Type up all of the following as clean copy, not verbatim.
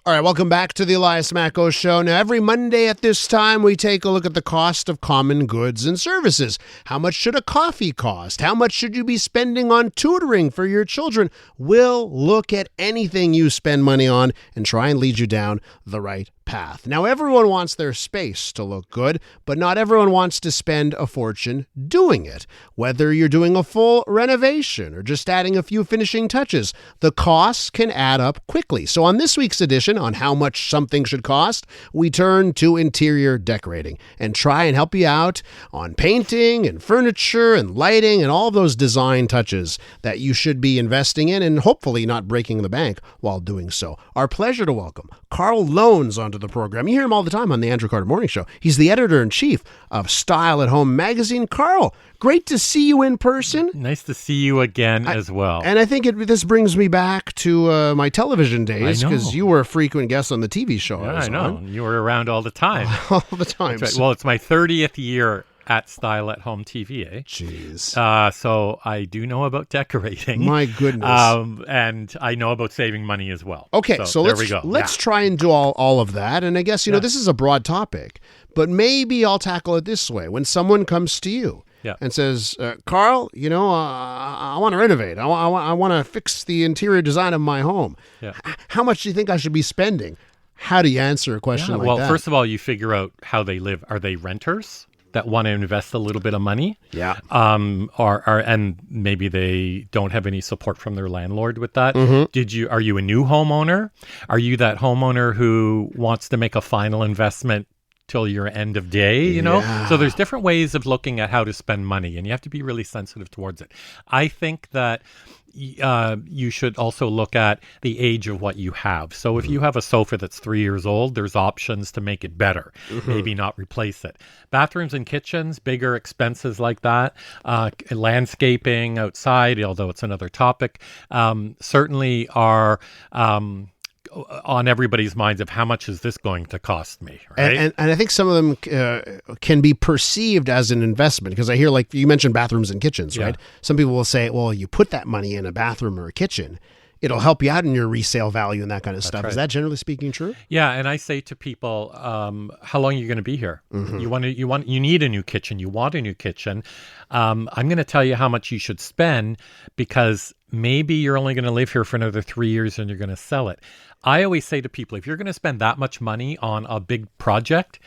All right, welcome back to the Elias Macko Show. Now, every Monday at this time, we take a look at the cost of common goods and services. How much should a coffee cost? How much should you be spending on tutoring for your children? We'll look at anything you spend money on and try and lead you down the right path. Now, everyone wants their space to look good, but not everyone wants to spend a fortune doing it. Whether you're doing a full renovation or just adding a few finishing touches, the costs can add up quickly. So on this week's edition on how much something should cost, we turn to interior decorating and try and help you out on painting and furniture and lighting and all those design touches that you should be investing in and hopefully not breaking the bank while doing so. Our pleasure to welcome Karl Lohnes onto the program. You hear him all the time on the Andrew Carter Morning Show. He's the editor-in-chief of Style at Home magazine. Karl, great to see you in person. Nice to see you again as well. And I think this brings me back to my television days, because you were a frequent guest on the TV show. Yeah, I know. You were around all the time. All the time. Right. Well, it's my 30th year at Style at Home TV, eh? Jeez. So I do know about decorating. My goodness. And I know about saving money as well. Okay, so there we go. Let's try and do all of that. And I guess, you know, this is a broad topic, but maybe I'll tackle it this way. When someone comes to you and says, Karl, you know, I want to renovate. I want to fix the interior design of my home. Yeah. How much do you think I should be spending? How do you answer a question like that? Well, first of all, you figure out how they live. Are they renters that want to invest a little bit of money? Yeah. And maybe they don't have any support from their landlord with that. Mm-hmm. Are you a new homeowner? Are you that homeowner who wants to make a final investment till your end of day, you know? So there's different ways of looking at how to spend money, and you have to be really sensitive towards it. I think that you should also look at the age of what you have. So if you have a sofa that's 3 years old, there's options to make it better, maybe not replace it. Bathrooms and kitchens, bigger expenses like that, landscaping outside, although it's another topic, certainly are on everybody's minds of how much is this going to cost me, right? And I think some of them can be perceived as an investment, because I hear, like you mentioned, bathrooms and kitchens, right? Some people will say, well, you put that money in a bathroom or a kitchen, it'll help you out in your resale value and that kind of stuff. Right. Is that generally speaking true? Yeah, and I say to people, how long are you going to be here? You need a new kitchen. You want a new kitchen. I'm going to tell you how much you should spend, because maybe you're only going to live here for another 3 years and you're going to sell it. I always say to people, if you're going to spend that much money on a big project,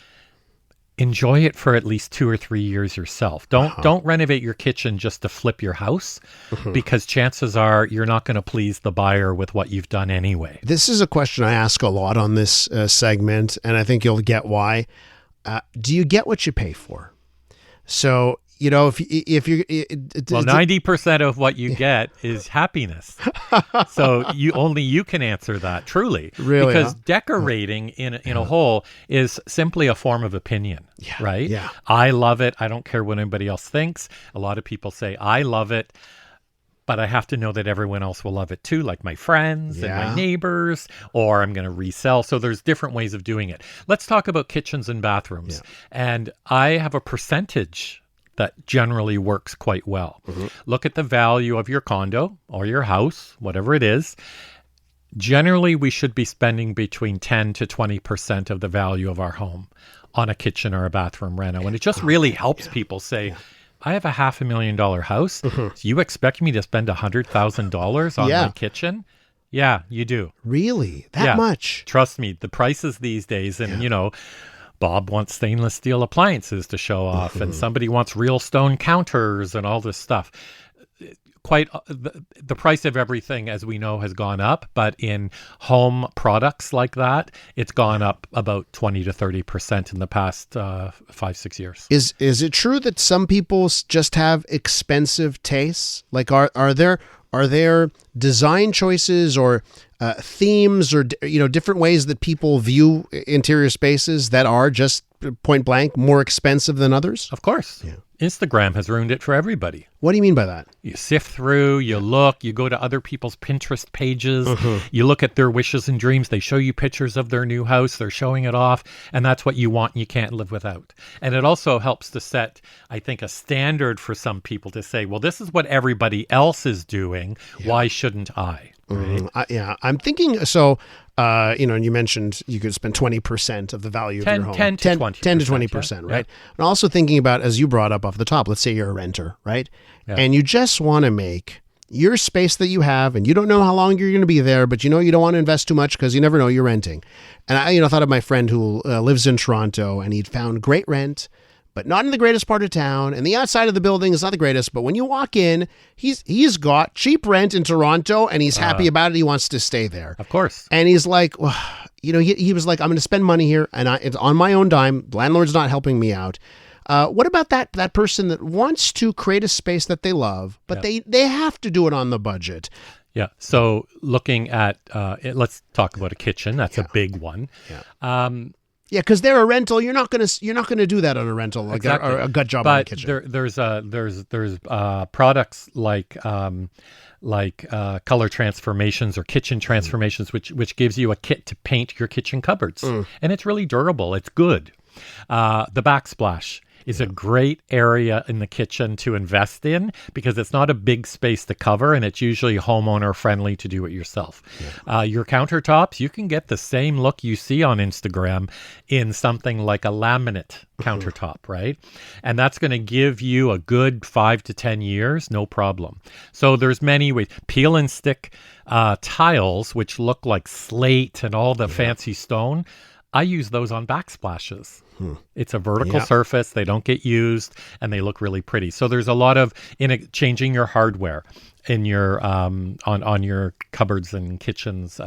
enjoy it for at least 2 or 3 years yourself. Don't renovate your kitchen just to flip your house, because chances are you're not going to please the buyer with what you've done anyway. This is a question I ask a lot on this segment, and I think you'll get why. Do you get what you pay for? So, you know, if you 90% of what you get is happiness. So you can answer that truly, really, because decorating in a whole is simply a form of opinion, right? Yeah. I love it. I don't care what anybody else thinks. A lot of people say I love it, but I have to know that everyone else will love it too, like my friends and my neighbors, or I'm going to resell. So there's different ways of doing it. Let's talk about kitchens and bathrooms. And I have a percentage that generally works quite well. Look at the value of your condo or your house, whatever it is. Generally, we should be spending between 10 to 20% of the value of our home on a kitchen or a bathroom reno. And it just really helps people say, I have a $500,000 house. So you expect me to spend $100,000 on my kitchen? Yeah, you do. Really? That much? Trust me, the prices these days, and you know, Bob wants stainless steel appliances to show off, and somebody wants real stone counters and all this stuff. Quite the price of everything, as we know, has gone up, but in home products like that, it's gone up about 20 to 30% in the past 5-6 years. Is it true that some people just have expensive tastes? Like, are there design choices or themes or different ways that people view interior spaces that are just point blank more expensive than others? Of course. Yeah. Instagram has ruined it for everybody. What do you mean by that? You sift through, you look, you go to other people's Pinterest pages, you look at their wishes and dreams, they show you pictures of their new house, they're showing it off, and that's what you want and you can't live without. And it also helps to set, I think, a standard for some people to say, well, this is what everybody else is doing, why shouldn't I? Right? I'm thinking, so, and you mentioned you could spend 20% of the value of your home. 10 to 20%, right? Yeah. And also thinking about, as you brought up off the top, let's say you're a renter, right? Yeah. And you just want to make your space that you have, and you don't know how long you're going to be there, but you don't want to invest too much because you never know, you're renting. And I thought of my friend who lives in Toronto, and he'd found great rent, but not in the greatest part of town. And the outside of the building is not the greatest, but when you walk in, he's got cheap rent in Toronto, and he's happy about it. He wants to stay there. Of course. And he's like, well, he was like, I'm going to spend money here, and it's on my own dime. Landlord's not helping me out. What about that person that wants to create a space that they love, but they have to do it on the budget? Yeah. So looking at, let's talk about a kitchen. That's a big one. Yeah. Because they're a rental. You're not gonna do that on a rental, like exactly. a gut job on a kitchen. There's products like color transformations or kitchen transformations, which gives you a kit to paint your kitchen cupboards, and it's really durable. It's good. The backsplash is a great area in the kitchen to invest in because it's not a big space to cover, and it's usually homeowner friendly to do it yourself. Yeah. Your countertops, you can get the same look you see on Instagram in something like a laminate countertop, right? And that's going to give you a good 5 to 10 years, no problem. So there's many ways. Peel and stick tiles, which look like slate and all the fancy stone. I use those on backsplashes. It's a vertical surface. They don't get used, and they look really pretty. So there's a lot of changing your hardware in your on your cupboards and kitchens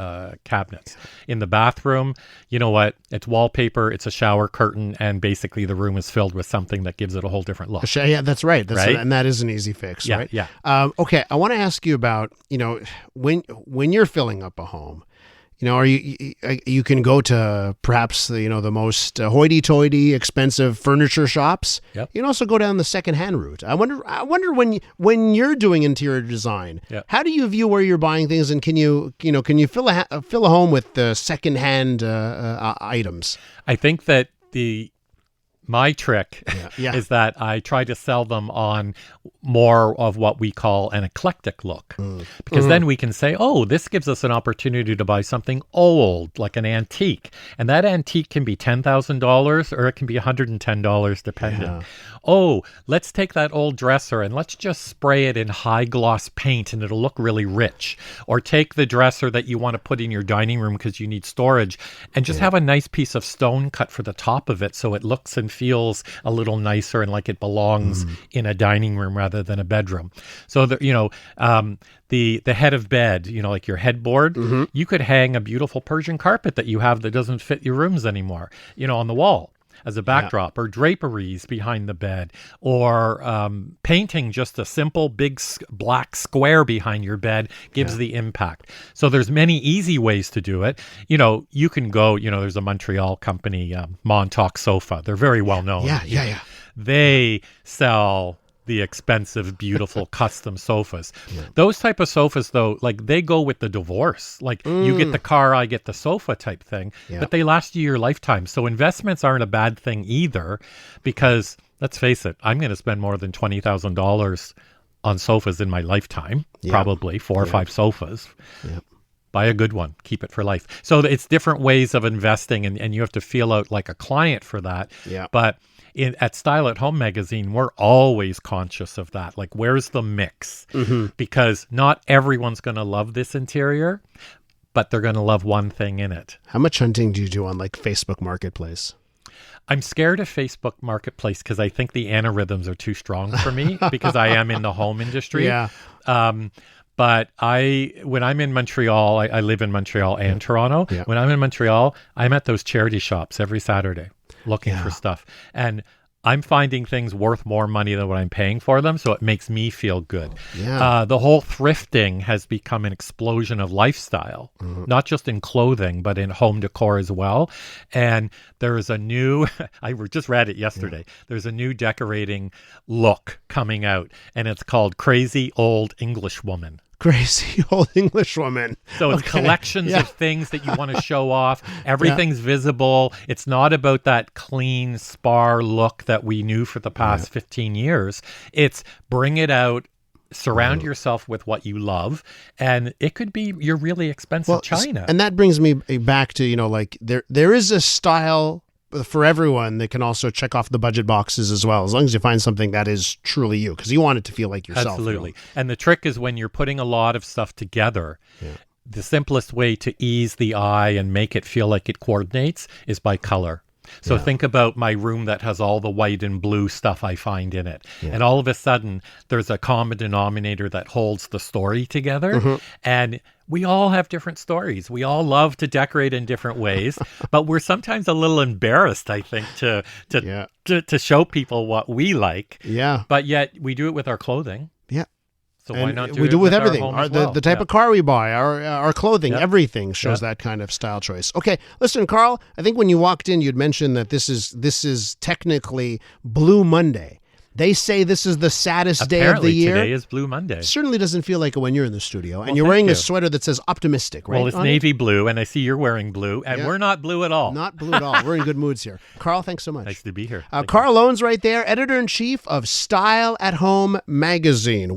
cabinets. In the bathroom, you know what? It's wallpaper. It's a shower curtain, and basically the room is filled with something that gives it a whole different look. Yeah, that's right. Right? And that is an easy fix, right? Yeah. Okay, I want to ask you about when you're filling up a home. Are you can go to perhaps the most hoity-toity expensive furniture shops. Yep. You can also go down the secondhand route. I wonder when you're doing interior design, how do you view where you're buying things, and can you fill a home with the secondhand items? I think that my trick is that I try to sell them on more of what we call an eclectic look. Because then we can say, oh, this gives us an opportunity to buy something old, like an antique. And that antique can be $10,000 or it can be $110 depending. Yeah. Oh, let's take that old dresser and let's just spray it in high gloss paint and it'll look really rich. Or take the dresser that you want to put in your dining room because you need storage and just have a nice piece of stone cut for the top of it so it looks and feels a little nicer and like it belongs in a dining room rather than a bedroom. So the head of bed, like your headboard, you could hang a beautiful Persian carpet that you have that doesn't fit your rooms anymore, on the wall as a backdrop, or draperies behind the bed, or painting just a simple big black square behind your bed gives the impact. So there's many easy ways to do it. You can go, there's a Montreal company, Montauk Sofa. They're very well known. Yeah. They sell the expensive, beautiful custom sofas. Those type of sofas, though, like they go with the divorce. Like you get the car, I get the sofa type thing, but they last you your lifetime. So investments aren't a bad thing either, because let's face it, I'm going to spend more than $20,000 on sofas in my lifetime, probably 4 or 5 sofas. Buy a good one, keep it for life. So it's different ways of investing, and you have to feel out like a client for that. But at Style at Home magazine, we're always conscious of that. Like, where's the mix? Because not everyone's going to love this interior, but they're going to love one thing in it. How much hunting do you do on like Facebook Marketplace? I'm scared of Facebook Marketplace because I think the algorithms are too strong for me because I am in the home industry. But when I'm in Montreal, I live in Montreal and Toronto. When I'm in Montreal, I'm at those charity shops every Saturday looking for stuff. And I'm finding things worth more money than what I'm paying for them, so it makes me feel good. The whole thrifting has become an explosion of lifestyle, not just in clothing, but in home decor as well. And there is a new, I just read it yesterday, there's a new decorating look coming out, and it's called Crazy Old English Woman. Crazy Old English Woman. So it's collections of things that you want to show off. Everything's visible. It's not about that clean spar look that we knew for the past 15 years. It's bring it out Surround yourself with what you love, and it could be your really expensive china. And that brings me back to, like there is a style for everyone that can also check off the budget boxes as well, as long as you find something that is truly you, because you want it to feel like yourself. Absolutely. And the trick is when you're putting a lot of stuff together, the simplest way to ease the eye and make it feel like it coordinates is by color. So think about my room that has all the white and blue stuff I find in it. Yeah. And all of a sudden, there's a common denominator that holds the story together. Mm-hmm. And we all have different stories. We all love to decorate in different ways, but we're sometimes a little embarrassed, I think, to show people what we like. Yeah. But yet we do it with our clothing. Yeah. So why not do we it do with our everything. home as well? The type of car we buy, our clothing, everything shows that kind of style choice. Okay, listen, Karl, I think when you walked in, you'd mentioned that this is technically Blue Monday. They say this is the saddest day of the year. Today is Blue Monday. Certainly doesn't feel like it when you're in the studio. And you're wearing a sweater that says optimistic, right? Well, it's navy blue, and I see you're wearing blue, and we're not blue at all. Not blue at all. We're in good moods here. Karl, thanks so much. Nice to be here. Karl Lohnes right there, editor-in-chief of Style at Home magazine.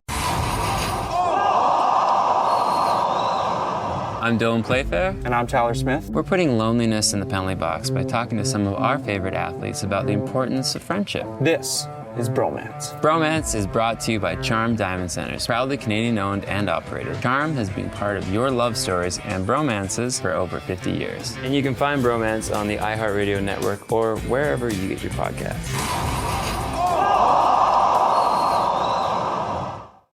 I'm Dylan Playfair. And I'm Tyler Smith. We're putting loneliness in the penalty box by talking to some of our favorite athletes about the importance of friendship. This is Bromance. Bromance is brought to you by Charm Diamond Centers, proudly Canadian-owned and operated. Charm has been part of your love stories and bromances for over 50 years. And you can find Bromance on the iHeartRadio network or wherever you get your podcasts.